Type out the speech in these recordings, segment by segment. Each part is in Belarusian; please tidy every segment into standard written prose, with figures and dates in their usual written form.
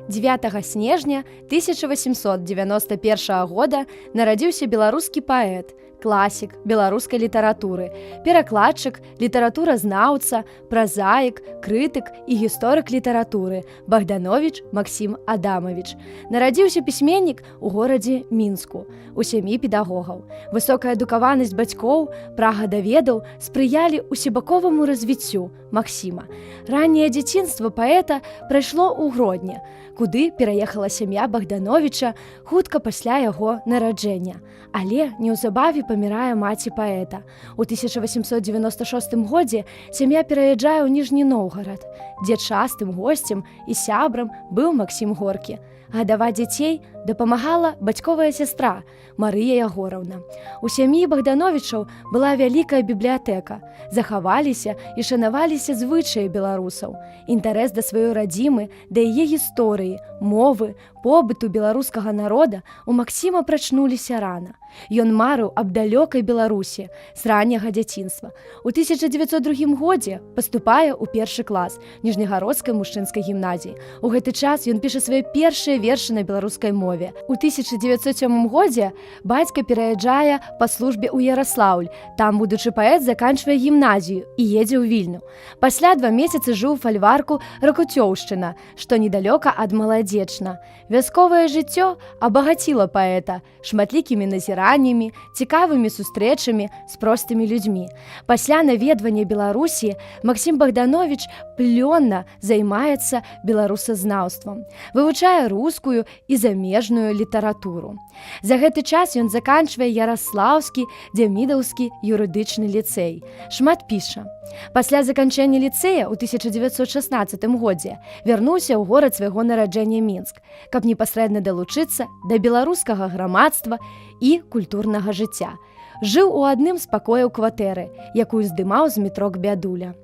9 снежня 1891 года нарадзіўся беларускі паэт, класік беларускай літаратуры, перакладчык, літаратуразнаўца, празаік, крытык і гісторык літаратуры Богданович Максім Адамович. Нарадзіўся пісьменнік у горадзе Мінску, у сям'і педагогаў. Высокая адукаванасць бацькоў, прага да ведаў спрыялі усебаковаму развіццю Максіма. Ранняе дзяцінства паэта прайшло ў Гродні, куды пераехала сям'я Богдановича хутка пасля яго нараджэння. Але неўзабаве памірае маці паэта. У 1896 годзе сям'я пераязджае ў Ніжні Новгарад, дзе частым госцем і сябрам быў Максім Горкі. Гадаваць дзяцей дапамагала бацьковая сястра Марыя Ягораўна. У сям'і Богдановичаў была вялікая бібліятэка. Захаваліся і шанаваліся звычаі беларусаў. Інтарэс да сваёй радзімы, да яе гісторыі, мовы, побыту беларускага народа у Максіма прачнуліся рана. Ён марыў аб далёкай Беларусі з ранняга дзяцінства. У 1902 годзе паступае ў першы клас Ніжнегародскай мужчынскай гімназіі. У гэты час ён піша свае першыя вершы на беларускай мове. У 1907 годзе бацька пераязджае па службе ў Яраслаўль. Там будучы паэт заканчвае гімназію і едзе ў Вільню. Пасля 2 месяцы жыў у фальварку Ракуцёўшчына, што недалёка ад Маладзечна. Вясковае жыццё абагаціла паэта шматлікімі назіраннямі, цікавымі сустрэчамі з простымі людзьмі. Пасля наведвання Беларусі Максім Богданович плённа займаецца беларусазнаўствам, вывучае рускую і замежную літаратуру. За гэты час ён заканчвае Яраслаўскі Дзямідаўскі юрыдычны ліцэй. Шмат піша. Пасля заканчэння ліцэя ў 1916 годзе вярнуўся ў горад свайго нараджэння Мінск, каб непасрэдна далучыцца да беларускага грамадства і культурнага жыцця. Жыў у адным з пакояў кватэры, якую здымаў з метро Бядуля.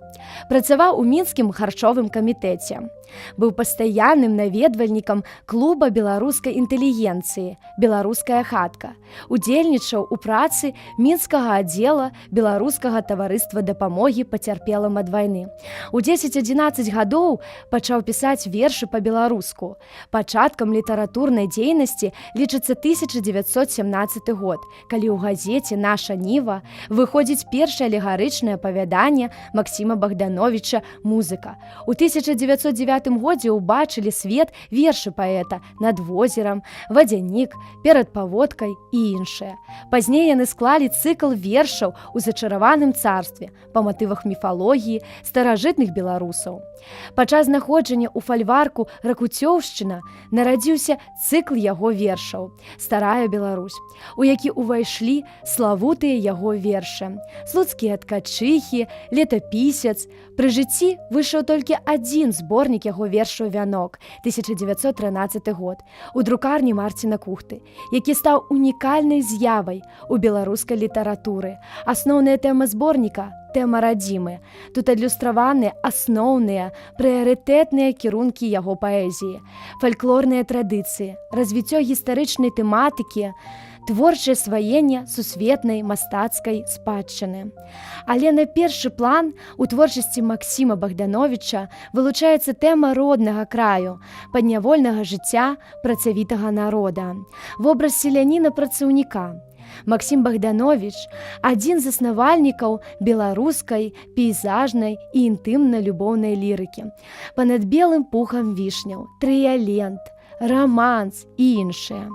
Працаваў у мінскім харчовым камітэце. Быў пастаянным наведвальнікам клуба беларускай інтэлігенцыі «Беларуская хатка». Удзельнічаў у працы мінскага аддзела беларускага таварыства дапамогі пацярпелым ад вайны. У 10-11 гадоў пачаў пісаць вершы па-беларуску. Пачаткам літаратурнай дзейнасці лічыцца 1917 год, калі ў газеце «Наша Ніва» выходзіць першае алегарычнае апавяданне Максіма Богдановича «Музыка». У 1909 годзе ўбачылі свет вершы паэта «Над возерам», «Вадзянік», «Перад паводкай» і іншыя. Пазней яны склалі цыкл вершаў у зачараваным царстве па матывах міфалогіі старажытных беларусаў. Падчас знаходжання ў фальварку Ракуцёўшчына нарадзіўся цыкл яго вершаў «Старая Беларусь», у які ўвайшлі славутыя яго вершы. «Слуцкія ткачыхі», «Летапісец». Пры жыцці выйшаў толькі адзін зборнік яго вершаў «Вянок» 1913 год у друкарні Марціна Кухты, які стаў унікальнай з'явай у беларускай літаратуры. Асноўная тэма зборніка – тэма радзімы. Тут адлюстраваны асноўныя, прыярытэтныя кірункі яго паэзіі, фальклорныя традыцыі, развіццё гістарычнай тэматыкі, творчае сваенне сусветнай мастацкай спадчыны. Але на першы план у творчасці Максіма Богдановича вылучаецца тэма роднага краю, паднявольнага жыцця працавітага народа, вобраз селяніна-працаўніка. Максім Богданович – адзін з заснавальнікаў беларускай, пейзажнай і інтымна-любоўнай лірыкі. «Панад белым пухам вішняў», «Трыялент», «Раманс» і іншыя.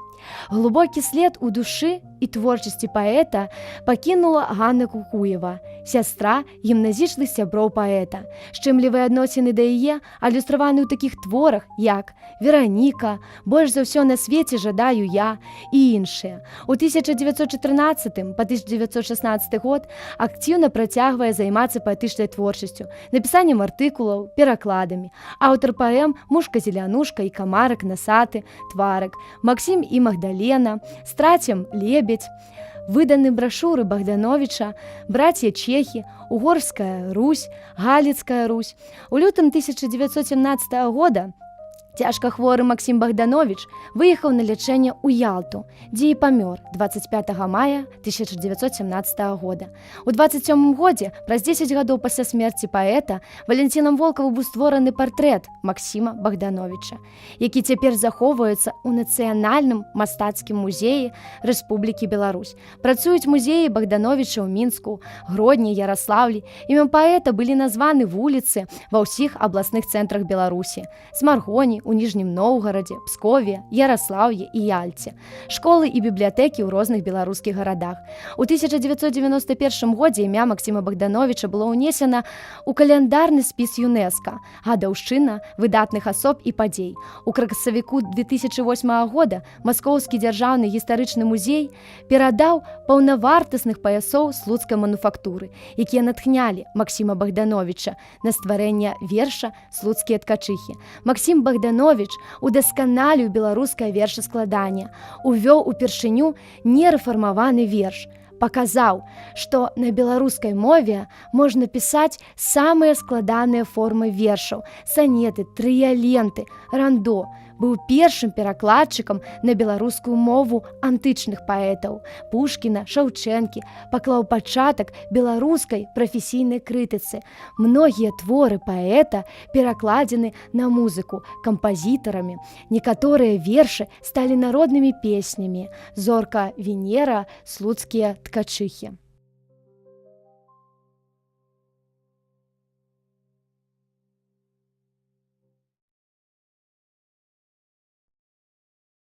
Глубокі след у душы і творчасці паэта пакінула Ганна Кукуева, сястра гімназічных сяброў паэта. Шчымлівыя адносіны да яе адлюстраваны ў такіх творах, як «Вераніка», «Больш за ўсё на свеце жадаю я» і іншыя. У 1914 па 1916 год актыўна працягвае займацца паэтычнай творчасцю, напісаннем артыкулаў, перакладамі. Аўтар паэм «Мушка-зелянушка» і «Камарак насаты», «Тварак», «Максім і Магдалена», «Страцем лебедь», выданы брашуры Богдановича «Братья Чехи», «Угорская Русь», «Галицкая Русь». У лютым 1917 года Цяжка хворы Максім Богданович выехаў на лячэнне ў Ялту, дзе і памёр 25 мая 1917 года. У 27 годзе, праз 10 гадоў пасля смерці паэта, Валентинам Волковым быў створаны партрэт Максіма Богдановича, які цяпер захоўваецца ў Нацыянальным мастацкім музеі Рэспублікі Беларусь. Працуюць музеі Богдановича ў Мінску, Гродні, Яраслаўлі. Імем паэта былі названы вуліцы ва ўсіх абласных цэнтрах Беларусі: Смаргоні, у Ніжнім Новгарадзе, Пскове, Яраслаўе і Яльце, школы і бібліятэкі ў розных беларускіх гарадах. У 1991 годзе імя Максіма Богдановича было ўнесена ў каляндарны спіс ЮНЕСКО, гадаўшчына выдатных асоб і падзей. У красавіку 2008 года Маскоўскі дзяржаўны гістарычны музей перадаў паўнавартасных паясоў слуцкай мануфактуры, якія натхнялі Максіма Богдановича на стварэнне верша «Слуцкія ткачыхі». Максім Богданович удасканаліў беларускае вершаскладанне, увёў упершыню нерэфармаваны верш, паказаў, што на беларускай мове можна пісаць самыя складаныя формы вершаў: санеты, трыяленты, рандо. Быў першым перакладчыкам на беларускую мову антычных паэтаў Пушкіна, Шаўчэнкі, паклаў пачатак беларускай прафесійнай крытыцы. Многія творы паэта перакладзены на музыку кампазітарамі. Некаторыя вершы сталі народнымі песнямі: «Зорка Венера», «Слуцкія ткачыхі».